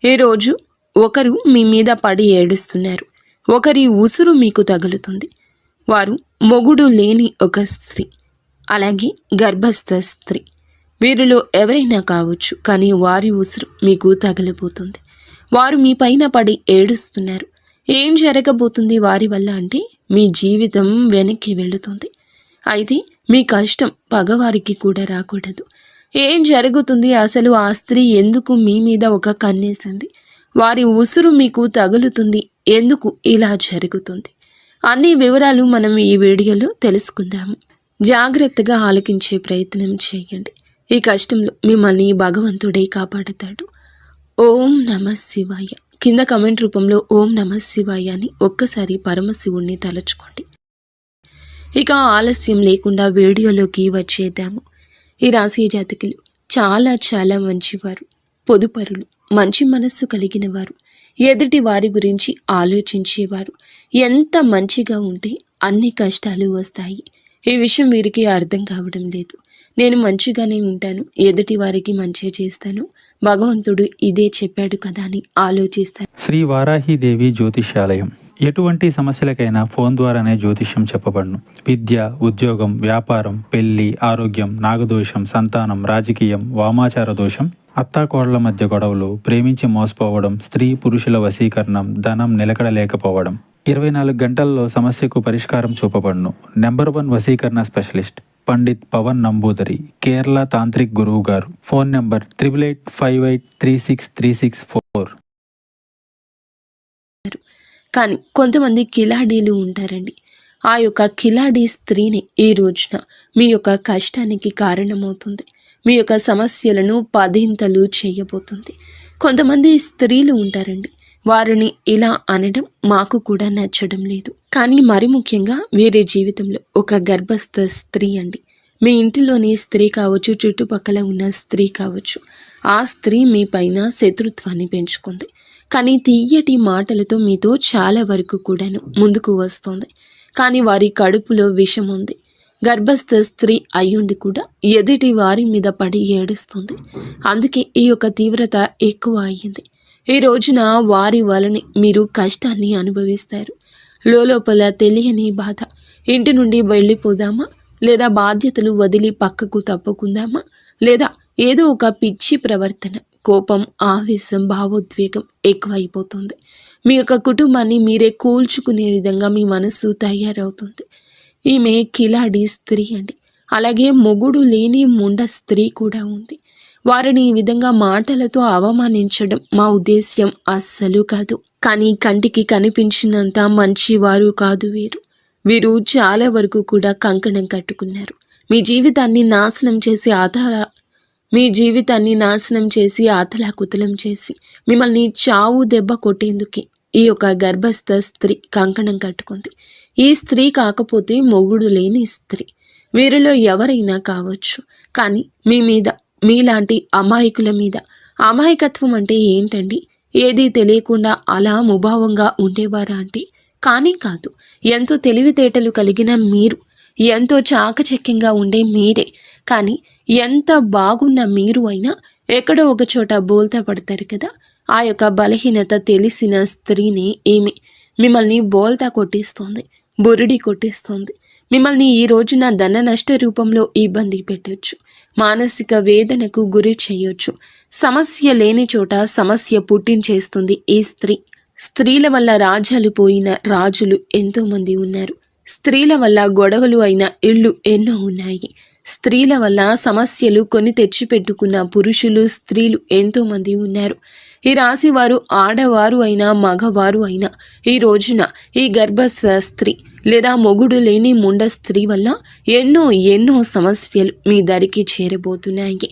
ఈరోజు ఒకరు మీ మీద పడి ఏడుస్తున్నారు. ఒకరి ఉసురు మీకు తగులుతుంది. వారు మొగుడు లేని ఒక స్త్రీ, అలాగే గర్భస్థ స్త్రీ. వీరిలో ఎవరైనా కావచ్చు, కానీ వారి ఉసురు మీకు తగలబోతుంది. వారు మీ పైన పడి ఏడుస్తున్నారు. ఏం జరగబోతుంది వారి వల్ల అంటే మీ జీవితం వెనక్కి వెళుతుంది. అయితే మీ కష్టం పగవారికి కూడా రాకూడదు. ఏం జరుగుతుంది అసలు? ఆ స్త్రీ ఎందుకు మీ మీద ఒక కన్నేసింది? వారి ఉసురు మీకు తగులుతుంది. ఎందుకు ఇలా జరుగుతుంది? అన్ని వివరాలు మనం ఈ వీడియోలో తెలుసుకుందాము. జాగ్రత్తగా ఆలకించే ప్రయత్నం చేయండి. ఈ కష్టంలో మిమ్మల్ని భగవంతుడే కాపాడుతాడు. ఓం నమః శివాయ. కింద కమెంట్ రూపంలో ఓం నమః శివాయ అని ఒక్కసారి పరమశివుణ్ణి తలుచుకోండి. ఇక ఆలస్యం లేకుండా వీడియోలోకి వచ్చేద్దాము. ఈ రాశి జాతకులు చాలా మంచివారు, పొదుపరులు, మంచి మనస్సు కలిగిన వారు, ఎదుటి వారి గురించి ఆలోచించేవారు. ఎంత మంచిగా ఉంటే అన్ని కష్టాలు వస్తాయి. ఈ విషయం వీరికి అర్థం కావడం లేదు. నేను మంచిగానే ఉంటాను, ఎదుటి వారికి మంచి చేస్తాను, భగవంతుడు ఇదే చెప్పాడు కదా అని ఆలోచిస్తాను. శ్రీ వారాహిదేవి జ్యోతిష్యాలయం. ఎటువంటి సమస్యలకైనా ఫోన్ ద్వారానే జ్యోతిష్యం చెప్పబడును. విద్య, ఉద్యోగం, వ్యాపారం, పెళ్లి, ఆరోగ్యం, నాగదోషం, సంతానం, రాజకీయం, వామాచార దోషం, అత్తాకోడళ్ల మధ్య గొడవలు, ప్రేమించి మోసపోవడం, స్త్రీ పురుషుల వశీకరణం, ధనం నిలకడలేకపోవడం, 24 గంటల్లో సమస్యకు పరిష్కారం చూపబడును. నెంబర్ 1 వశీకరణ స్పెషలిస్ట్ పండిత్ పవన్ నంబూదరి, కేరళ తాంత్రిక్ గురువు గారు. Phone number 8858363634. కానీ కొంతమంది కిలాడీలు ఉంటారండి. ఆ యొక్క కిలాడీ స్త్రీని ఈ రోజున మీ యొక్క కష్టానికి కారణమవుతుంది. మీ యొక్క సమస్యలను పదింతలు చేయబోతుంది. కొంతమంది స్త్రీలు ఉంటారండి, వారిని ఇలా అనడం మాకు కూడా నచ్చడం లేదు. కానీ మరి ముఖ్యంగా వీరి జీవితంలో ఒక గర్భస్థ స్త్రీ అండి. మీ ఇంటిలోని స్త్రీ కావచ్చు, చుట్టుపక్కల ఉన్న స్త్రీ కావచ్చు, ఆ స్త్రీ మీ పైన శత్రుత్వాన్ని పెంచుకుంది. కానీ తీయటి మాటలతో మీతో చాలా వరకు కూడాను ముందుకు వస్తుంది. కానీ వారి కడుపులో విషం ఉంది. గర్భస్థ స్త్రీ అయ్యుండి కూడా ఎదుటి వారి మీద పడి ఏడుస్తుంది. అందుకే ఈ యొక్క తీవ్రత ఎక్కువ అయ్యింది. ఈ రోజున వారి వలన మీరు కష్టాన్ని అనుభవిస్తారు. లోపల తెలియని బాధ. ఇంటి నుండి వెళ్ళిపోదామా, లేదా బాధ్యతలు వదిలి పక్కకు తప్పుకుందామా, లేదా ఏదో ఒక పిచ్చి ప్రవర్తన, కోపం, ఆవేశం, భావోద్వేగం ఎక్కువైపోతుంది. మీ యొక్క కుటుంబాన్ని మీరే కూల్చుకునే విధంగా మీ మనసు తయారవుతుంది. ఈమె కిలాడి స్త్రీ అండి. అలాగే మొగుడు లేని ముండ స్త్రీ కూడా ఉంది. వారిని ఈ విధంగా మాటలతో అవమానించడం మా ఉద్దేశ్యం అస్సలు కాదు. కానీ కంటికి కనిపించినంత మంచివారు కాదు వీరు. వీరు చాలా వరకు కూడా కంకణం కట్టుకున్నారు. మీ జీవితాన్ని నాశనం చేసి ఆతలాకుతలం చేసి మిమ్మల్ని చావు దెబ్బ కొట్టేందుకే ఈ యొక్క గర్భస్థ స్త్రీ కంకణం కట్టుకుంది. ఈ స్త్రీ కాకపోతే మొగుడు లేని స్త్రీ. వీరిలో ఎవరైనా కావచ్చు. కానీ మీ మీద, మీలాంటి అమాయకుల మీద, అమాయకత్వం అంటే ఏంటండి? ఏదీ తెలియకుండా అలా ముభావంగా ఉండేవారా అంటే కానీ కాదు. ఎంతో తెలివితేటలు కలిగిన మీరు, ఎంతో చాకచక్యంగా ఉండే మీరే, కానీ ఎంత బాగున్న మీరు అయినా ఎక్కడో ఒక చోట బోల్తా పడతారు కదా. ఆ యొక్క బలహీనత తెలిసిన స్త్రీని ఏమి మిమ్మల్ని బోల్తా కొట్టిస్తోంది, బురిడి కొట్టిస్తోంది. మిమ్మల్ని ఈ రోజున ధన నష్ట రూపంలో ఇబ్బంది పెట్టొచ్చు, మానసిక వేదనకు గురి చేయొచ్చు. సమస్య లేని చోట సమస్య పుట్టించేస్తుంది ఈ స్త్రీ. స్త్రీల వల్ల రాజ్యాలు పోయిన రాజులు ఎంతోమంది ఉన్నారు. స్త్రీల వల్ల గొడవలు అయిన ఇళ్ళు ఎన్నో ఉన్నాయి. స్త్రీల వల్ల సమస్యలు కొని తెచ్చిపెట్టుకున్న పురుషులు, స్త్రీలు ఎంతోమంది ఉన్నారు. ఈ రాశి వారు ఆడవారు అయినా మగవారు అయినా ఈ రోజున ఈ గర్భస్థ స్త్రీ లేదా మొగుడు లేని ముండ స్త్రీ వల్ల ఎన్నో సమస్యలు మీ దరికి చేరబోతున్నాయి.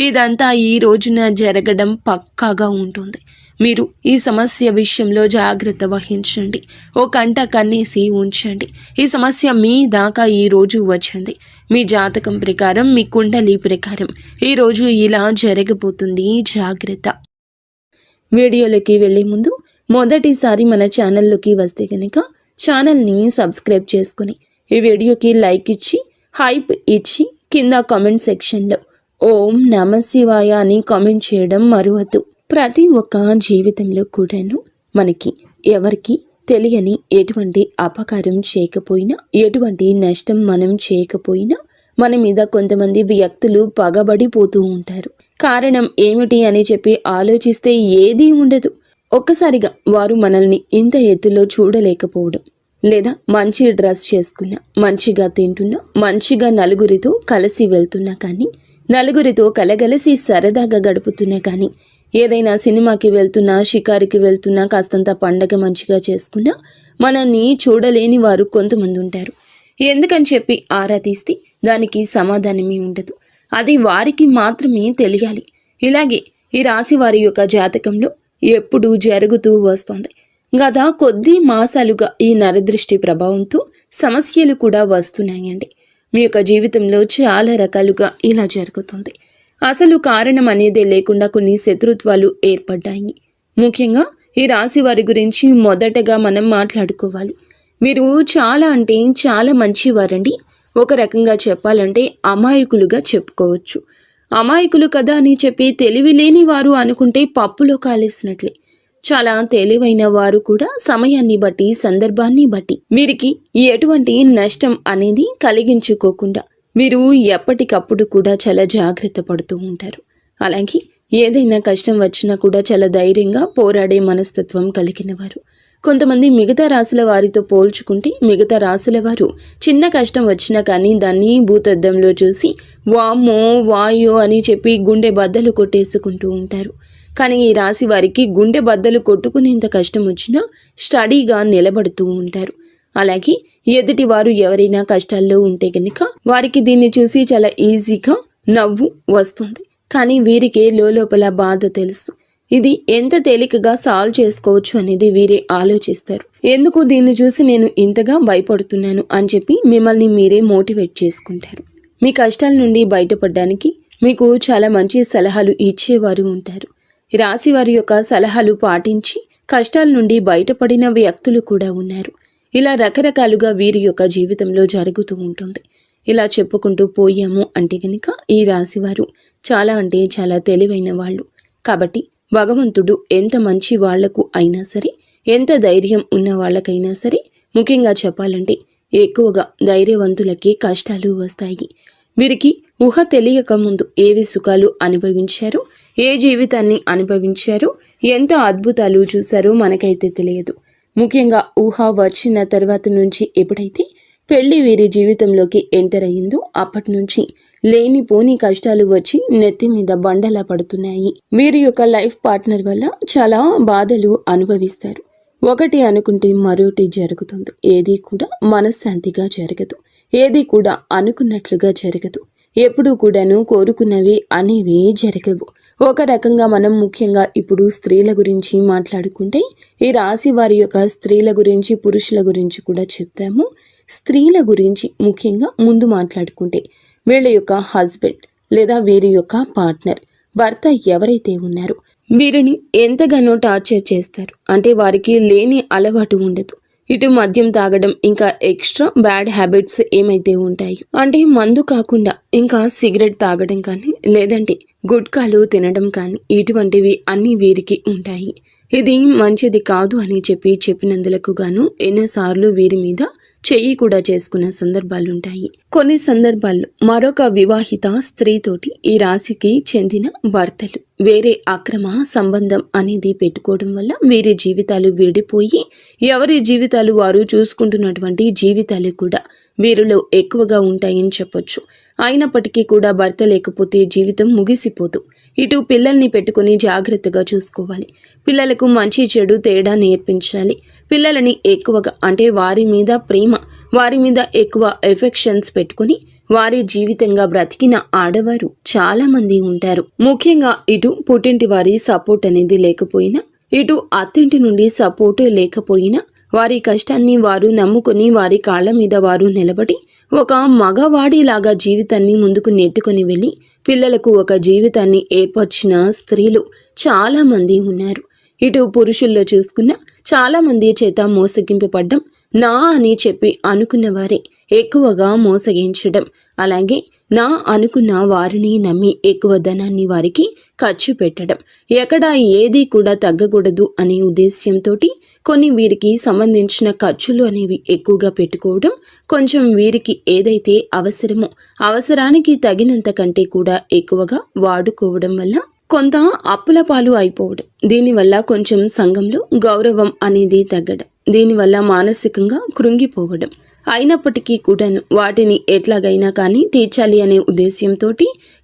ఇదంతా ఈ రోజున జరగడం పక్కాగా ఉంటుంది. మీరు ఈ సమస్య విషయంలో జాగ్రత్త వహించండి. ఓ కంట కన్నేసి ఉంచండి. ఈ సమస్య మీ దాకా ఈరోజు వచ్చింది. మీ జాతకం ప్రకారం, మీ కుండలి ప్రకారం ఈరోజు ఇలా జరగబోతుంది. జాగ్రత్త. వీడియోలోకి వెళ్ళే ముందు మొదటిసారి మన ఛానల్లోకి వస్తే కనుక ఛానల్ని సబ్స్క్రైబ్ చేసుకుని ఈ వీడియోకి లైక్ ఇచ్చి, హైప్ ఇచ్చి, కింద కామెంట్ సెక్షన్లో ఓం నమః శివాయ అని కామెంట్ చేయడం మరువద్దు. ప్రతి ఒక్క జీవితంలో కూడాను మనకి ఎవరికి తెలియని ఎటువంటి అపకారం చేయకపోయినా, ఎటువంటి నష్టం మనం చేయకపోయినా మన మీద కొంతమంది వ్యక్తులు పగబడిపోతూ ఉంటారు. కారణం ఏమిటి అని చెప్పి ఆలోచిస్తే ఏదీ ఉండదు. ఒక్కసారిగా వారు మనల్ని ఇంత ఎత్తులో చూడలేకపోవడం, లేదా మంచి డ్రెస్ చేసుకున్నా, మంచిగా తింటున్నా, మంచిగా నలుగురితో కలిసి వెళ్తున్నా కానీ, నలుగురితో కలగలిసి సరదాగా గడుపుతున్నా కానీ, ఏదైనా సినిమాకి వెళ్తున్నా, షికారికి వెళ్తున్నా, కాస్తంత పండగ మంచిగా చేసుకున్నా మనల్ని చూడలేని వారు కొంతమంది ఉంటారు. ఎందుకని చెప్పి ఆరా తీస్తే దానికి సమాధానమే ఉండదు. అది వారికి మాత్రమే తెలియాలి. ఇలాగే ఈ రాశి వారి యొక్క జాతకంలో ఎప్పుడూ జరుగుతూ వస్తుంది. గత కొద్ది మాసాలుగా ఈ నరదృష్టి ప్రభావంతో సమస్యలు కూడా వస్తున్నాయండి. మీ యొక్క జీవితంలో చాలా రకాలుగా ఇలా జరుగుతుంది. అసలు కారణం అనేదే లేకుండా కొన్ని శత్రుత్వాలు ఏర్పడ్డాయి. ముఖ్యంగా ఈ రాశి వారి గురించి మొదటగా మనం మాట్లాడుకోవాలి. మీరు చాలా అంటే చాలా మంచివారండి. ఒక రకంగా చెప్పాలంటే అమాయకులుగా చెప్పుకోవచ్చు. అమాయకులు కదా అని చెప్పి తెలివి లేని వారు అనుకుంటే పప్పులో కాలేసినట్లే. చాలా తెలివైన వారు కూడా సమయాన్ని బట్టి, సందర్భాన్ని బట్టి వీరికి ఎటువంటి నష్టం అనేది కలిగించుకోకుండా మీరు ఎప్పటికప్పుడు కూడా చాలా జాగ్రత్త పడుతూ ఉంటారు. అలాగే ఏదైనా కష్టం వచ్చినా కూడా చాలా ధైర్యంగా పోరాడే మనస్తత్వం కలిగిన వారు. కొంతమంది మిగతా రాశుల వారితో పోల్చుకుంటే మిగతా రాశుల వారు చిన్న కష్టం వచ్చినా కానీ దాన్ని భూతద్దంలో చూసి వామ్మో వాయో అని చెప్పి గుండె బద్దలు కొట్టేసుకుంటూ ఉంటారు. కానీ ఈ రాశి వారికి గుండె బద్దలు కొట్టుకునేంత కష్టం వచ్చినా స్టడీగా నిలబడుతూ ఉంటారు. అలాగే ఎదుటి వారు ఎవరైనా కష్టాల్లో ఉంటే కనుక వారికి దీన్ని చూసి చాలా ఈజీగా నవ్వు వస్తుంది. కానీ వీరికే లోపల బాధ తెలుసు. ఇది ఎంత తేలికగా సాల్వ్ చేసుకోవచ్చు అనేది వీరే ఆలోచిస్తారు. ఎందుకు దీన్ని చూసి నేను ఇంతగా భయపడుతున్నాను అని చెప్పి మిమ్మల్ని మీరే మోటివేట్ చేసుకుంటారు. మీ కష్టాల నుండి బయటపడడానికి మీకు చాలా మంచి సలహాలు ఇచ్చేవారు ఉంటారు. ఈ రాశి వారి యొక్క సలహాలు పాటించి కష్టాల నుండి బయటపడిన వ్యక్తులు కూడా ఉన్నారు. ఇలా రకరకాలుగా వీరి యొక్క జీవితంలో జరుగుతూ ఉంటుంది. ఇలా చెప్పుకుంటూ పోయాము అంటే కనుక ఈ రాశివారు చాలా అంటే చాలా తెలివైన వాళ్ళు. కాబట్టి భగవంతుడు ఎంత మంచి వాళ్లకు అయినా సరే, ఎంత ధైర్యం ఉన్న వాళ్ళకైనా సరే, ముఖ్యంగా చెప్పాలంటే ఎక్కువగా ధైర్యవంతులకి కష్టాలు వస్తాయి. వీరికి ఊహ తెలియక ముందు ఏవి సుఖాలు అనుభవించారో, ఏ జీవితాన్ని అనుభవించారో, ఎంత అద్భుతాలు చూశారో మనకైతే తెలియదు. ముఖ్యంగా ఊహ వచ్చిన తర్వాత నుంచి ఎప్పుడైతే పెళ్లి వీరి జీవితంలోకి ఎంటర్ అయ్యిందో అప్పటి నుంచి లేనిపోని కష్టాలు వచ్చి నెత్తి మీద బండలా పడుతున్నాయి. వీరి యొక్క లైఫ్ పార్ట్నర్ వల్ల చాలా బాధలు అనుభవిస్తారు. ఒకటి అనుకుంటే మరొకటి జరుగుతుంది. ఏది కూడా మనశ్శాంతిగా జరగదు. ఏది కూడా అనుకున్నట్లుగా జరగదు. ఎప్పుడూ కూడాను కోరుకున్నవి అనేవి జరగవు. ఒక రకంగా మనం ముఖ్యంగా ఇప్పుడు స్త్రీల గురించి మాట్లాడుకుంటే ఈ రాశి వారి యొక్క స్త్రీల గురించి, పురుషుల గురించి కూడా చెప్తాము. స్త్రీల గురించి ముఖ్యంగా ముందు మాట్లాడుకుంటే వీళ్ళ యొక్క హస్బెండ్ లేదా వీరి యొక్క పార్ట్నర్, భర్త ఎవరైతే ఉన్నారో వీరిని ఎంతగానో టార్చర్ చేస్తారు. అంటే వారికి లేని అలవాటు ఉండదు. ఇటు మద్యం తాగడం, ఇంకా ఎక్స్ట్రా బ్యాడ్ హ్యాబిట్స్ ఏమైతే ఉంటాయో, అంటే మందు కాకుండా ఇంకా సిగరెట్ తాగడం కానీ, లేదంటే గుట్కాలు తినడం కానీ, ఇటువంటివి అన్నీ వీరికి ఉంటాయి. ఇది మంచిది కాదు అని చెప్పినందులకు గాను ఎన్నోసార్లు వీరి మీద చెయ్యి కూడా చేసుకున్న సందర్భాలుంటాయి. కొన్ని సందర్భాల్లో మరొక వివాహిత స్త్రీతోటి ఈ రాశికి చెందిన భర్తలు వేరే అక్రమ సంబంధం అనేది పెట్టుకోవడం వల్ల వీరి జీవితాలు విడిపోయి ఎవరి జీవితాలు వారు చూసుకుంటున్నటువంటి జీవితాలు కూడా వీరిలో ఎక్కువగా ఉంటాయని చెప్పొచ్చు. అయినప్పటికీ కూడా భర్త లేకపోతే జీవితం ముగిసిపోదు. ఇటు పిల్లల్ని పెట్టుకుని జాగ్రత్తగా చూసుకోవాలి. పిల్లలకు మంచి చెడు తేడా నేర్పించాలి. పిల్లలని ఎక్కువగా అంటే వారి మీద ప్రేమ, వారి మీద ఎక్కువ ఎఫెక్షన్స్ పెట్టుకుని వారి జీవితంగా బ్రతికిన ఆడవారు చాలా మంది ఉంటారు. ముఖ్యంగా ఇటు పుట్టింటి వారి సపోర్ట్ అనేది లేకపోయినా, ఇటు అత్తింటి నుండి సపోర్ట్ లేకపోయినా వారి కష్టాన్ని వారు నమ్ముకొని వారి కాళ్ళ మీద వారు నిలబడి ఒక మగవాడిలాగా జీవితాన్ని ముందుకు నెట్టుకొని వెళ్ళి పిల్లలకు ఒక జీవితాన్ని ఏర్పరిచిన స్త్రీలు చాలా మంది ఉన్నారు. ఇటు పురుషుల్లో చూసుకున్న చాలా మంది చేత మోసగింపబడ్డం, నా అని చెప్పి అనుకున్న వారే ఎక్కువగా మోసగించడం, అలాగే నా అనుకున్న వారిని నమ్మి ఎక్కువ ధనాన్ని వారికి ఖర్చు పెట్టడం, ఎక్కడ ఏది కూడా తగ్గకూడదు అనే ఉద్దేశ్యంతో కొన్ని వీరికి సంబంధించిన ఖర్చులు అనేవి ఎక్కువగా పెట్టుకోవడం, కొంచెం వీరికి ఏదైతే అవసరమో అవసరానికి తగినంత కంటే కూడా ఎక్కువగా వాడుకోవడం వల్ల కొంత అప్పుల పాలు అయిపోవడం, దీనివల్ల కొంచెం సంఘంలో గౌరవం అనేది తగ్గడం, దీనివల్ల మానసికంగా కృంగిపోవడం, అయినప్పటికీ కూడాను వాటిని ఎట్లాగైనా కానీ తీర్చాలి అనే ఉద్దేశ్యంతో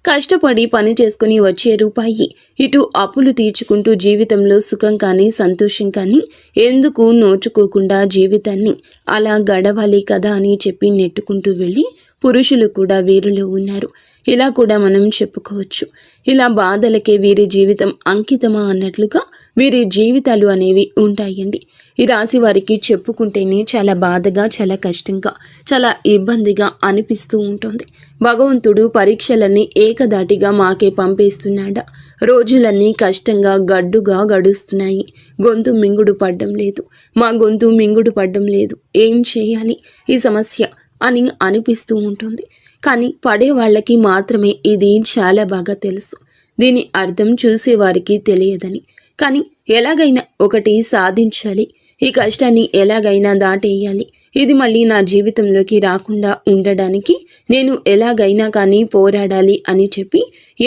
కష్టపడి పని చేసుకుని వచ్చే రూపాయి ఇటు అప్పులు తీర్చుకుంటూ జీవితంలో సుఖం కానీ సంతోషం కానీ ఎందుకు నోచుకోకుండా జీవితాన్ని అలా గడవాలి కదా అని చెప్పి నెట్టుకుంటూ వెళ్ళి పురుషులు కూడా వీరిలో ఉన్నారు. ఇలా కూడా మనం చెప్పుకోవచ్చు. ఇలా బాధలకే వీరి జీవితం అంకితమా అన్నట్లుగా వీరి జీవితాలు అనేవి ఉంటాయండి. ఈ రాశి వారికి చెప్పుకుంటేనే చాలా బాధగా, చాలా కష్టంగా, చాలా ఇబ్బందిగా అనిపిస్తూ ఉంటుంది. భగవంతుడు పరీక్షలన్నీ ఏకదాటిగా మాకే పంపేస్తున్నాడా? రోజులన్నీ కష్టంగా గడ్డుగా గడుస్తున్నాయి. గొంతు మింగుడు పడ్డం లేదు, మా గొంతు మింగుడు పడ్డం లేదు, ఏం చేయాలి ఈ సమస్య అని అనిపిస్తూ ఉంటుంది. కానీ పడే వాళ్ళకి మాత్రమే ఇది చాలా బాగా తెలుసు. దీని అర్థం చూసేవారికి తెలియదని. కానీ ఎలాగైనా ఒకటి సాధించాలి, ఈ కష్టాన్ని ఎలాగైనా దాటేయాలి, ఇది మళ్ళీ నా జీవితంలోకి రాకుండా ఉండడానికి నేను ఎలాగైనా కానీ పోరాడాలి అని చెప్పి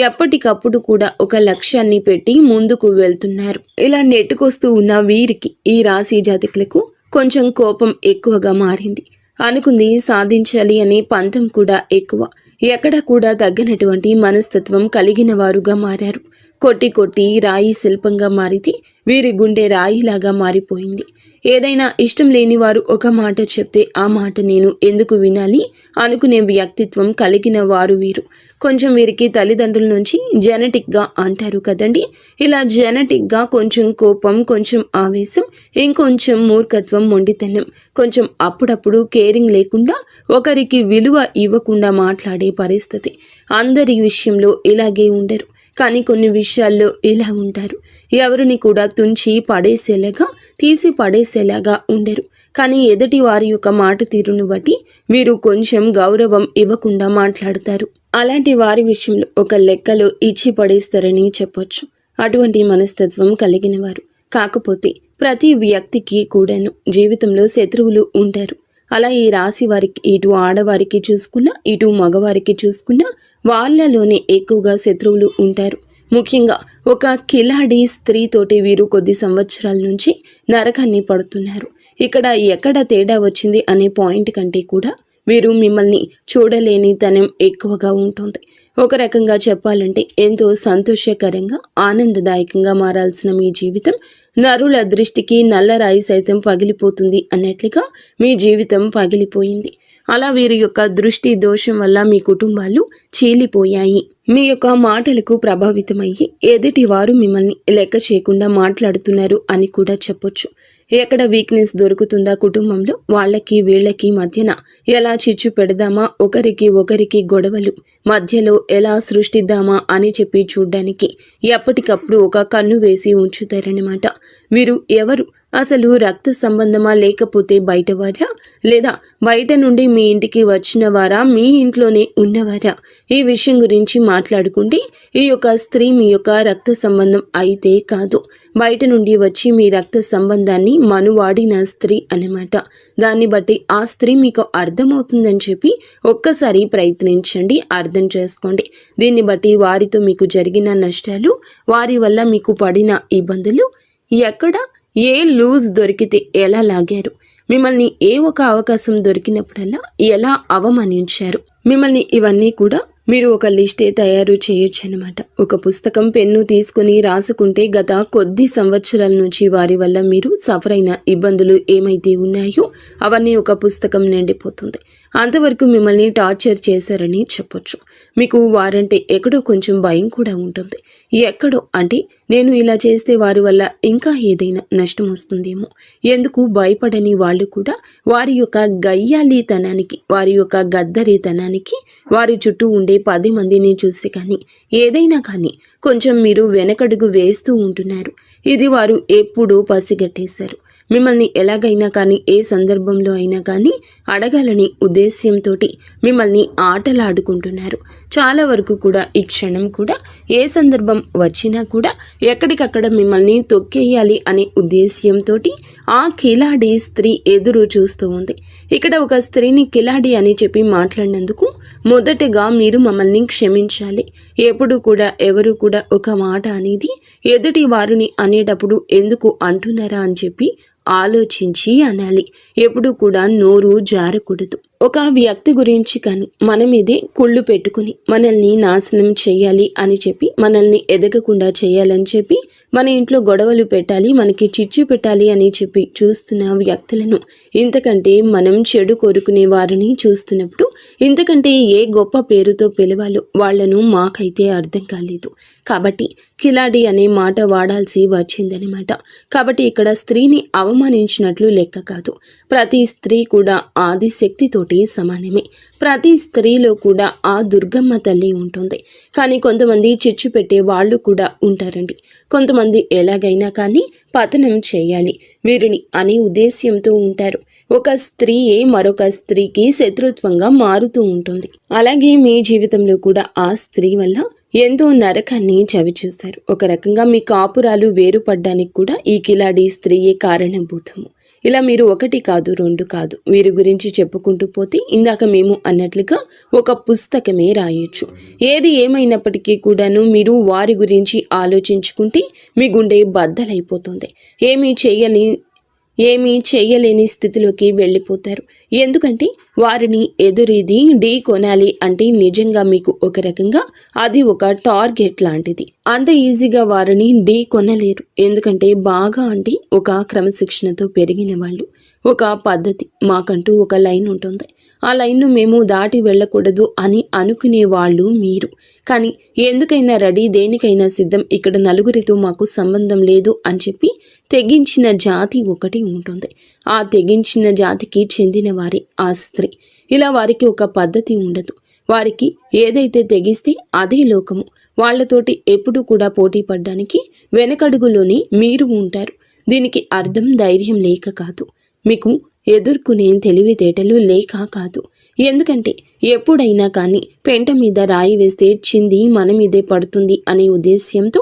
ఎప్పటికప్పుడు కూడా ఒక లక్ష్యాన్ని పెట్టి ముందుకు వెళ్తున్నారు. ఇలా నెట్టుకొస్తూ ఉన్న వీరికి, ఈ రాశి జాతకులకు కొంచెం కోపం ఎక్కువగా మారింది. అనుకుంది సాధించాలి అనే పంతం కూడా ఎక్కువ. ఎక్కడ కూడా తగ్గనటువంటి మనస్తత్వం కలిగిన వారుగా మారారు. కొట్టి కొట్టి రాయి శిల్పంగా మారితే వీరి గుండె రాయిలాగా మారిపోయింది. ఏదైనా ఇష్టం లేని వారు ఒక మాట చెప్తే ఆ మాట నేను ఎందుకు వినాలి అనుకునే వ్యక్తిత్వం కలిగిన వారు వీరు. కొంచెం వీరికి తల్లిదండ్రుల నుంచి జెనెటిక్గా అంటారు కదండి, ఇలా జెనెటిక్గా కొంచెం కోపం, కొంచెం ఆవేశం, ఇంకొంచెం మూర్ఖత్వం, మొండితనం, కొంచెం అప్పుడప్పుడు కేరింగ్ లేకుండా ఒకరికి విలువ ఇవ్వకుండా మాట్లాడే పరిస్థితి. అందరి విషయంలో ఇలాగే ఉండరు, కానీ కొన్ని విషయాల్లో ఇలా ఉంటారు. ఎవరిని కూడా తుంచి పడేసేలాగా, తీసి పడేసేలాగా ఉండరు. కానీ ఎదుటి వారి యొక్క మాట తీరును బట్టి వీరు కొంచెం గౌరవం ఇవ్వకుండా మాట్లాడతారు. అలాంటి వారి విషయంలో ఒక లెక్కలో ఇచ్చి పడేస్తారని చెప్పొచ్చు. అటువంటి మనస్తత్వం కలిగిన వారు. కాకపోతే ప్రతి వ్యక్తికి కూడాను జీవితంలో శత్రువులు ఉంటారు. అలా ఈ రాశి వారికి, ఇటు ఆడవారికి చూసుకున్నా ఇటు మగవారికి చూసుకున్నా వాళ్ళలోనే ఎక్కువగా శత్రువులు ఉంటారు. ముఖ్యంగా ఒక కిలాడి స్త్రీతోటి వీరు కొద్ది సంవత్సరాల నుంచి నరకాన్ని పడుతున్నారు. ఇక్కడ ఎక్కడ తేడా వచ్చింది అనే పాయింట్ కంటే కూడా వీరు మిమ్మల్ని చూడలేని తనం ఎక్కువగా ఉంటుంది. ఒక రకంగా చెప్పాలంటే ఎంతో సంతోషకరంగా, ఆనందదాయకంగా మారాల్సిన మీ జీవితం నరుల దృష్టికి నల్లరాయి సైతం పగిలిపోతుంది అన్నట్లుగా మీ జీవితం పగిలిపోయింది. అలా వీరి యొక్క దృష్టి దోషం వల్ల మీ కుటుంబాలు చీలిపోయాయి. మీ యొక్క మాటలకు ప్రభావితమయ్యి ఎదుటి వారు మిమ్మల్ని లెక్క చేయకుండా మాట్లాడుతున్నారు అని కూడా చెప్పొచ్చు. ఎక్కడ వీక్నెస్ దొరుకుతుందా కుటుంబంలో, వాళ్ళకి వీళ్ళకి మధ్యన ఎలా చిచ్చు పెడదామా, ఒకరికి గొడవలు మధ్యలో ఎలా సృష్టిద్దామా అని చెప్పి చూడ్డానికి ఎప్పటికప్పుడు ఒక కన్ను వేసి ఉంచుతారన్నమాట. వీరు ఎవరు? అసలు రక్త సంబంధమా, లేకపోతే బయటవారా, లేదా బయట నుండి మీ ఇంటికి వచ్చిన వారా, మీ ఇంట్లోనే ఉన్నవారా? ఈ విషయం గురించి మాట్లాడుకుంటే ఈ యొక్క స్త్రీ మీ యొక్క రక్త సంబంధం అయితే కాదు, బయట నుండి వచ్చి మీ రక్త సంబంధాన్ని మనువాడిన స్త్రీ అన్నమాట. దాన్ని బట్టి ఆ స్త్రీ మీకు అర్థమవుతుందని చెప్పి ఒక్కసారి ప్రయత్నించండి, అర్థం చేసుకోండి. దీన్ని బట్టి వారితో మీకు జరిగిన నష్టాలు, వారి వల్ల మీకు పడిన ఇబ్బందులు, ఎక్కడ ఏ లూజ్ దొరికితే ఎలా లాగారు, మిమ్మల్ని ఏ ఒక అవకాశం దొరికినప్పుడల్లా ఎలా అవమానించారు, మిమ్మల్ని ఇవన్నీ కూడా మీరు ఒక లిస్టే తయారు చేయొచ్చు అనమాట. ఒక పుస్తకం, పెన్ను తీసుకుని రాసుకుంటే గత కొద్ది సంవత్సరాల నుంచి వారి వల్ల మీరు సఫర్ అయిన ఇబ్బందులు ఏమైతే ఉన్నాయో అవన్నీ ఒక పుస్తకం నిండిపోతుంది. అంతవరకు మిమ్మల్ని టార్చర్ చేశారని చెప్పొచ్చు. మీకు వారంటే ఎక్కడో కొంచెం భయం కూడా ఉంటుంది. ఎక్కడో అంటే నేను ఇలా చేస్తే వారి వల్ల ఇంకా ఏదైనా నష్టం వస్తుందేమో, ఎందుకు భయపడని వాళ్ళు కూడా వారి యొక్క గయ్యాలీతనానికి, వారి యొక్క గద్దరితనానికి వారి చుట్టూ ఉండే 10 మందిని చూసి కానీ ఏదైనా కానీ కొంచెం మీరు వెనకడుగు వేస్తూ ఉంటున్నారు. ఇది వారు ఎప్పుడూ పసిగట్టేశారు. మిమ్మల్ని ఎలాగైనా కానీ ఏ సందర్భంలో అయినా కానీ అడగాలని ఉద్దేశ్యంతో మిమ్మల్ని ఆటలాడుకుంటున్నారు. చాలా వరకు కూడా ఈ క్షణం కూడా ఏ సందర్భం వచ్చినా కూడా ఎక్కడికక్కడ మిమ్మల్ని తొక్కేయాలి అనే ఉద్దేశ్యంతో ఆ కిలాడి స్త్రీ ఎదురు చూస్తూ ఉంది. ఇక్కడ ఒక స్త్రీని కిలాడి అని చెప్పి మాట్లాడినందుకు మొదటగా మీరు మమ్మల్ని క్షమించాలి. ఎప్పుడు కూడా ఎవరు కూడా ఒక మాట అనేది ఎదుటి వారిని అనేటప్పుడు ఎందుకు అంటున్నారా అని చెప్పి ఆలోచించి అనాలి. ఎప్పుడు కూడా నోరు జారకూడదు. ఒక వ్యక్తి గురించి కానీ మన మీదే కుళ్ళు పెట్టుకుని మనల్ని నాశనం చేయాలి అని చెప్పి, మనల్ని ఎదగకుండా చేయాలని చెప్పి, మన ఇంట్లో గొడవలు పెట్టాలి, మనకి చిచ్చు పెట్టాలి అని చెప్పి చూస్తున్న వ్యక్తులను, ఇంతకంటే మనం చెడు కోరుకునే వారిని చూస్తున్నప్పుడు ఇంతకంటే ఏ గొప్ప పేరుతో పిలవాలో వాళ్లను మాకైతే అర్థం కాలేదు. కాబట్టి కిలాడి అనే మాట వాడాల్సి వచ్చిందనమాట. కాబట్టి ఇక్కడ స్త్రీని అవమానించినట్లు లెక్క కాదు. ప్రతి స్త్రీ కూడా ఆదిశక్తితోటి సమానమే. ప్రతి స్త్రీలో కూడా ఆ దుర్గమ్మ తల్లి ఉంటుంది. కానీ కొంతమంది చిచ్చు పెట్టే వాళ్ళు కూడా ఉంటారండి. కొంతమంది ఎలాగైనా కానీ పతనం చేయాలి వీరిని అనే ఉద్దేశ్యంతో ఉంటారు. ఒక స్త్రీయే మరొక స్త్రీకి శత్రుత్వంగా మారుతూ ఉంటుంది. అలాగే మీ జీవితంలో కూడా ఆ స్త్రీ వల్ల ఎంతో నరకాన్ని చవిచూస్తారు. ఒక రకంగా మీ కాపురాలు వేరుపడ్డానికి కూడా ఈ కిలాడి స్త్రీయే కారణభూతము. ఇలా మీరు ఒకటి కాదు, రెండు కాదు, వీరి గురించి చెప్పుకుంటూ పోతే ఇందాక మేము అన్నట్లుగా ఒక పుస్తకమే రాయొచ్చు. ఏది ఏమైనప్పటికీ కూడాను మీరు వారి గురించి ఆలోచించుకుంటే మీ గుండె బద్దలైపోతుంది. ఏమీ చేయలేని స్థితిలోకి వెళ్ళిపోతారు. ఎందుకంటే వారిని ఎదురీది ఢీ కొనాలి అంటే నిజంగా మీకు ఒక రకంగా అది ఒక టార్గెట్ లాంటిది. అంత ఈజీగా వారిని ఢీ కొనలేరు. ఎందుకంటే బాగా అంటే ఒక క్రమశిక్షణతో పెరిగిన వాళ్ళు, ఒక పద్ధతి, మాకంటూ ఒక లైన్ ఉంటుంది. ఆ లైన్ను మేము దాటి వెళ్ళకూడదు అని అనుకునే వాళ్ళు మీరు. కానీ ఎందుకైనా రెడీ, దేనికైనా సిద్ధం, ఇక్కడ నలుగురితో మాకు సంబంధం లేదు అని చెప్పి తెగించిన జాతి ఒకటి ఉంటుంది. ఆ తెగించిన జాతికి చెందిన వారి ఆ స్త్రీ. ఇలా వారికి ఒక పద్ధతి ఉండదు. వారికి ఏదైతే తెగిస్తే అదే లోకము. వాళ్లతోటి ఎప్పుడు కూడా పోటీ పడ్డానికి వెనకడుగులోనే మీరు ఉంటారు. దీనికి అర్థం ధైర్యం లేక కాదు, మీకు ఎదుర్కొనే తెలివితేటలు లేక కాదు. ఎందుకంటే ఎప్పుడైనా కానీ పెంట మీద రాయి వేస్తే చింది మన మీదే పడుతుంది అనే ఉద్దేశ్యంతో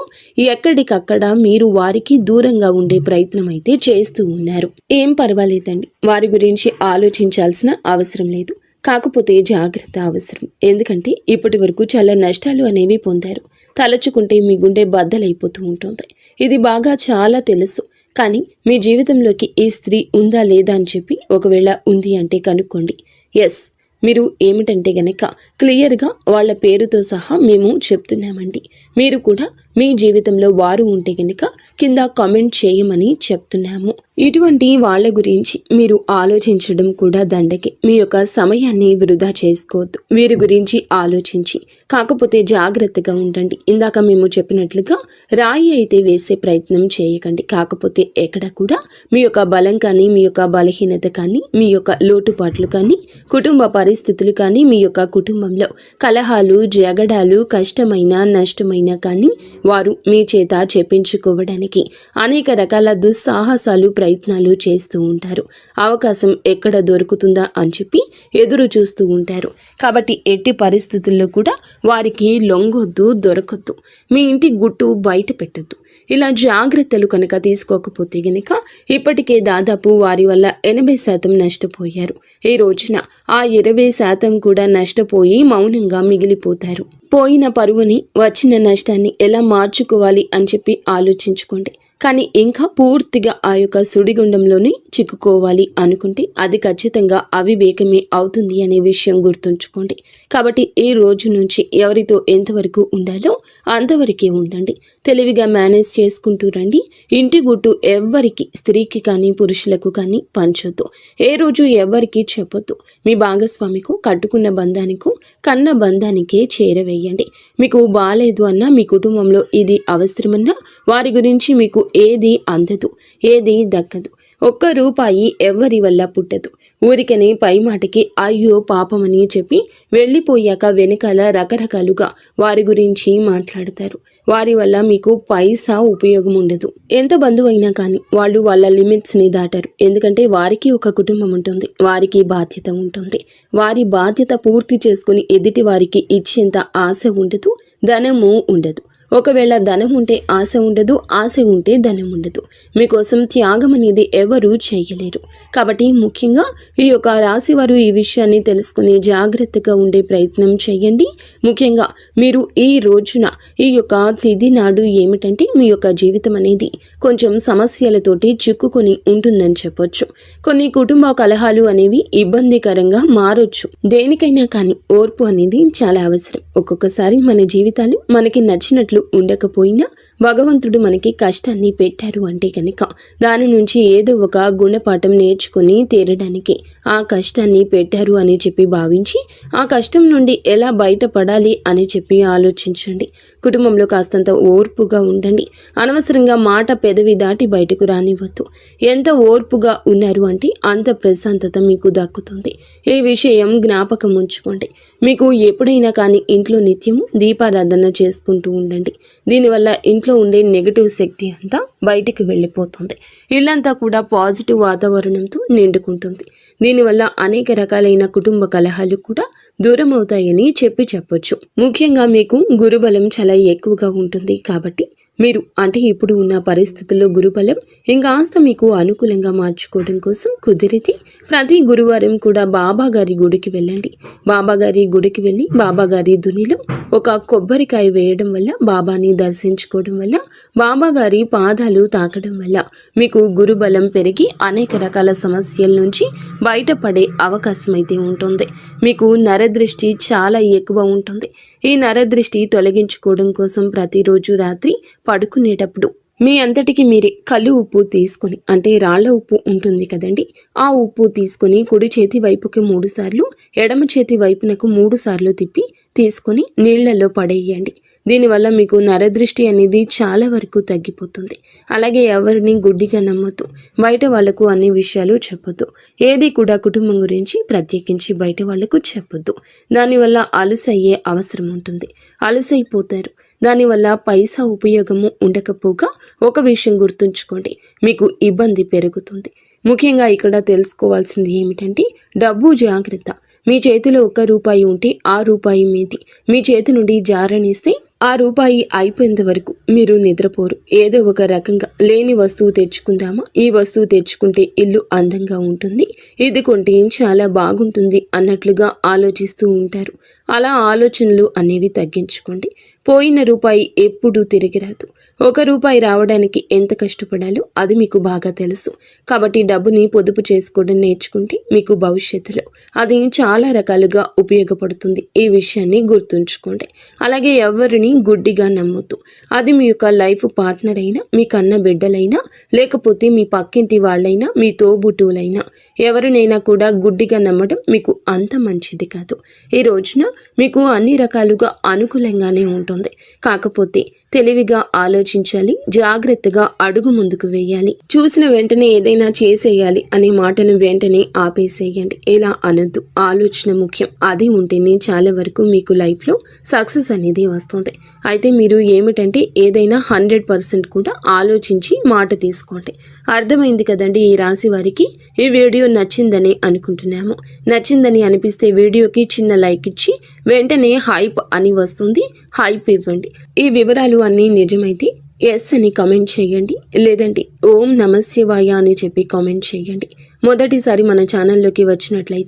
ఎక్కడికక్కడ మీరు వారికి దూరంగా ఉండే ప్రయత్నం అయితే చేస్తూ ఉన్నారు. ఏం పర్వాలేదండి, వారి గురించి ఆలోచించాల్సిన అవసరం లేదు. కాకపోతే జాగ్రత్త అవసరం. ఎందుకంటే ఇప్పటి వరకు చాలా నష్టాలు అనేవి పొందారు. తలచుకుంటే మీ గుండె బద్దలైపోతూ ఉంటుంది. ఇది బాగా చాలా తెలుసు. కానీ మీ జీవితంలోకి ఈ స్త్రీ ఉందా లేదా అని చెప్పి ఒకవేళ ఉంది అంటే కనుక్కోండి. ఎస్, మీరు ఏమిటంటే గనక క్లియర్గా వాళ్ళ పేరుతో సహా మేము చెప్తున్నామండి. మీరు కూడా మీ జీవితంలో వారు ఉంటే గనక కింద కామెంట్ చేయమని చెప్తున్నాము. ఇటువంటి వాళ్ళ గురించి మీరు ఆలోచించడం కూడా దండకే. మీ యొక్క సమయాన్ని వృధా చేసుకోవద్దు. వీరి గురించి ఆలోచించి కాకపోతే జాగ్రత్తగా ఉండండి. ఇందాక మేము చెప్పినట్లుగా రాయి అయితే వేసే ప్రయత్నం చేయకండి. కాకపోతే ఎక్కడ కూడా మీ యొక్క బలం కానీ, మీ యొక్క బలహీనత కానీ, మీ యొక్క లోటుపాట్లు కానీ, కుటుంబ పరిస్థితులు కానీ, మీ యొక్క కుటుంబంలో కలహాలు, జగడాలు, కష్టమైన నష్టమైన కానీ వారు మీ చేత చెప్పించుకోవడానికి అనేక రకాల దుస్సాహసాలు, ప్రయత్నాలు చేస్తూ ఉంటారు. అవకాశం ఎక్కడ దొరుకుతుందా అని చెప్పి ఎదురు చూస్తూ ఉంటారు. కాబట్టి ఎట్టి పరిస్థితుల్లో కూడా వారికి లొంగొద్దు, దొరకొద్దు. మీ ఇంటి గుట్టు బయట పెట్టొద్దు. ఇలా జాగ్రత్తలు కనుక తీసుకోకపోతే గనక ఇప్పటికే దాదాపు వారి వల్ల 80% నష్టపోయారు. ఈ రోజున ఆ 20% కూడా నష్టపోయి మౌనంగా మిగిలిపోతారు. పోయిన పరువుని, వచ్చిన నష్టాన్ని ఎలా మార్చుకోవాలి అని చెప్పి ఆలోచించుకోండి. కానీ ఇంకా పూర్తిగా ఆ యొక్క సుడిగుండంలోనే చిక్కుకోవాలి అనుకుంటే అది ఖచ్చితంగా అవివేకమే అవుతుంది అనే విషయం గుర్తుంచుకోండి. కాబట్టి ఈ రోజు నుంచి ఎవరితో ఎంతవరకు ఉండాలో అంతవరకే ఉండండి. తెలివిగా మేనేజ్ చేసుకుంటూ రండి. ఇంటి గుట్టు ఎవ్వరికి, స్త్రీకి కానీ పురుషులకు కానీ పంచొద్దు. ఏ రోజు ఎవ్వరికి చెప్పొద్దు. మీ భాగస్వామికు, కట్టుకున్న బంధానికో, కన్న బంధానికే చేరవేయండి. మీకు బాలేదు అన్నా, మీ కుటుంబంలో ఇది అవసరమన్నా వారి గురించి మీకు ఏది అందదు, ఏది దక్కదు. ఒక్క రూపాయి ఎవ్వరి వల్ల పుట్టదు. ఊరికనే పై మాటకి అయ్యో పాపమని చెప్పి వెళ్ళిపోయాక వెనకాల రకరకాలుగా వారి గురించి మాట్లాడతారు. వారి వల్ల మీకు పైసా ఉపయోగం ఉండదు. ఎంత బంధువు అయినా కానీ వాళ్ళు వాళ్ళ లిమిట్స్ని దాటారు. ఎందుకంటే వారికి ఒక కుటుంబం ఉంటుంది, వారికి బాధ్యత ఉంటుంది. వారి బాధ్యత పూర్తి చేసుకుని ఎదుటి వారికి ఇచ్చేంత ఆశ ఉండదు, ధనము ఉండదు. ఒకవేళ ధనం ఉంటే ఆశ ఉండదు, ఆశ ఉంటే ధనం ఉండదు. మీకోసం త్యాగం అనేది ఎవరూ చేయలేరు. కాబట్టి ముఖ్యంగా ఈ యొక్క రాశి వారు ఈ విషయాన్ని తెలుసుకుని జాగ్రత్తగా ఉండే ప్రయత్నం చేయండి. ముఖ్యంగా మీరు ఈ రోజున ఈ యొక్క తిథి నాడు ఏమిటంటే మీ యొక్క జీవితం అనేది కొంచెం సమస్యలతోటి చిక్కుకొని ఉంటుందని చెప్పొచ్చు. కొన్ని కుటుంబ కలహాలు అనేవి ఇబ్బందికరంగా మారొచ్చు. దేనికైనా కానీ ఓర్పు అనేది చాలా అవసరం. ఒక్కొక్కసారి మన జీవితాలు మనకి నచ్చినట్లు ఉండకపోయినా భగవంతుడు మనకి కష్టాన్ని పెట్టారు అంటే కనుక దాని నుంచి ఏదో ఒక గుణపాఠం నేర్చుకుని తీరడానికి ఆ కష్టాన్ని పెట్టారు అని చెప్పి భావించి ఆ కష్టం నుండి ఎలా బయటపడాలి అని చెప్పి ఆలోచించండి. కుటుంబంలో కాస్తంత ఓర్పుగా ఉండండి. అనవసరంగా మాట పెదవి దాటి బయటకు రానివ్వద్దు. ఎంత ఓర్పుగా ఉన్నారు అంటే అంత ప్రశాంతత మీకు దక్కుతుంది. ఈ విషయం జ్ఞాపకం ఉంచుకోండి. మీకు ఎప్పుడైనా కానీ ఇంట్లో నిత్యము దీపారాధన చేసుకుంటూ ఉండండి. దీనివల్ల ఇంట్లో ఉండే నెగటివ్ శక్తి అంతా బయటికి వెళ్ళిపోతుంది. ఇల్లంతా కూడా పాజిటివ్ వాతావరణంతో నిండుకుంటుంది. దీనివల్ల అనేక రకాలైన కుటుంబ కలహాలు కూడా దూరం అవుతాయని చెప్పొచ్చు. ముఖ్యంగా మీకు గురుబలం చాలా ఎక్కువగా ఉంటుంది. కాబట్టి మీరు అంటే ఇప్పుడు ఉన్న పరిస్థితుల్లో గురుబలం ఇంకాస్త మీకు అనుకూలంగా మార్చుకోవడం కోసం కుదిరితే ప్రతి గురువారం కూడా బాబా గారి గుడికి వెళ్ళండి. బాబా గారి గుడికి వెళ్ళి బాబా గారి దునిలో ఒక కొబ్బరికాయ వేయడం వల్ల, బాబాని దర్శించుకోవడం వల్ల, బాబా గారి పాదాలు తాకడం వల్ల మీకు గురుబలం పెరిగి అనేక రకాల సమస్యల నుంచి బయటపడే అవకాశం అయితే ఉంటుంది. మీకు నరదృష్టి చాలా ఎక్కువ ఉంటుంది. ఈ నరదృష్టి తొలగించుకోవడం కోసం ప్రతిరోజు రాత్రి పడుకునేటప్పుడు మీ అంతటికి మీరే కళ్ళు ఉప్పు తీసుకొని, అంటే రాళ్ల ఉప్పు ఉంటుంది కదండి, ఆ ఉప్పు తీసుకొని కుడి చేతి వైపుకి 3 సార్లు, ఎడమ చేతి వైపునకు 3 సార్లు తిప్పి తీసుకొని నీళ్లలో పడేయండి. దీనివల్ల మీకు నరదృష్టి అనేది చాలా వరకు తగ్గిపోతుంది. అలాగే ఎవరిని గుడ్డిగా నమ్మొద్దు. బయట వాళ్లకు అన్ని విషయాలు చెప్పొద్దు. ఏది కూడా కుటుంబం గురించి ప్రత్యేకించి బయట వాళ్లకు చెప్పొద్దు. దానివల్ల అలుసయ్యే అవసరం ఉంటుంది. అలుసైపోతారు. దానివల్ల పైసా ఉపయోగము ఉండకపోగా ఒక విషయం గుర్తుంచుకోండి, మీకు ఇబ్బంది పెరుగుతుంది. ముఖ్యంగా ఇక్కడ తెలుసుకోవాల్సింది ఏమిటంటే డబ్బు జాగ్రత్త. మీ చేతిలో 1 రూపాయి ఉంటే ఆ రూపాయి మీది. మీ చేతి నుండి జారనిస్తే ఆ రూపాయి అయిపోయేంత వరకు మీరు నిద్రపోరు. ఏదో ఒక రకంగా లేని వస్తువు తెచ్చుకుందామా, ఈ వస్తువు తెచ్చుకుంటే ఇల్లు అందంగా ఉంటుంది, ఇది కొంటే చాలా బాగుంటుంది అన్నట్లుగా ఆలోచిస్తూ ఉంటారు. అలా ఆలోచనలు అనేవి తగ్గించుకోండి. పోయిన రూపాయి ఎప్పుడూ తిరిగి రాదు. 1 రూపాయి రావడానికి ఎంత కష్టపడాలో అది మీకు బాగా తెలుసు. కాబట్టి డబ్బుని పొదుపు చేసుకోవడం నేర్చుకుంటే మీకు భవిష్యత్తులో అది చాలా రకాలుగా ఉపయోగపడుతుంది. ఈ విషయాన్ని గుర్తుంచుకోండి. అలాగే ఎవరిని గుడ్డిగా నమ్మొద్దు. అది మీ యొక్క లైఫ్ పార్ట్నర్ అయినా, మీ కన్న బిడ్డలైనా, లేకపోతే మీ పక్కింటి వాళ్ళైనా, మీ తోబుట్టువులైనా, ఎవరినైనా కూడా గుడ్డిగా నమ్మడం మీకు అంత మంచిది కాదు. ఈ రోజున మీకు అన్ని రకాలుగా అనుకూలంగానే ఉంటుంది. కాకపోతే తెలివిగా ఆలోచించాలి, జాగ్రత్తగా అడుగు ముందుకు వేయాలి. చూసిన వెంటనే ఏదైనా చేసేయాలి అనే మాటను వెంటనే ఆపేసేయండి. ఇలా అనొద్దు. ఆలోచన ముఖ్యం. అది ఉంటేనే చాలా వరకు మీకు లైఫ్లో సక్సెస్ అనేది వస్తుంది. అయితే మీరు ఏమిటంటే ఏదైనా 100% కూడా ఆలోచించి మాట తీసుకోండి. అర్థమైంది కదండి ఈ రాశి వారికి. ఈ వీడియో నచ్చిందని అనుకుంటున్నాము. నచ్చిందని అనిపిస్తే వీడియోకి చిన్న లైక్ ఇచ్చి వెంటనే హైప్ అని వస్తుంది, హైప్ ఇవ్వండి. ఈ వివరాలు అన్నీ నిజమైతే ఎస్ అని కామెంట్ చేయండి. లేదంటే ఓం నమః శివాయ అని చెప్పి కామెంట్ చేయండి. మొదటిసారి మన ఛానల్లోకి వచ్చినట్లయితే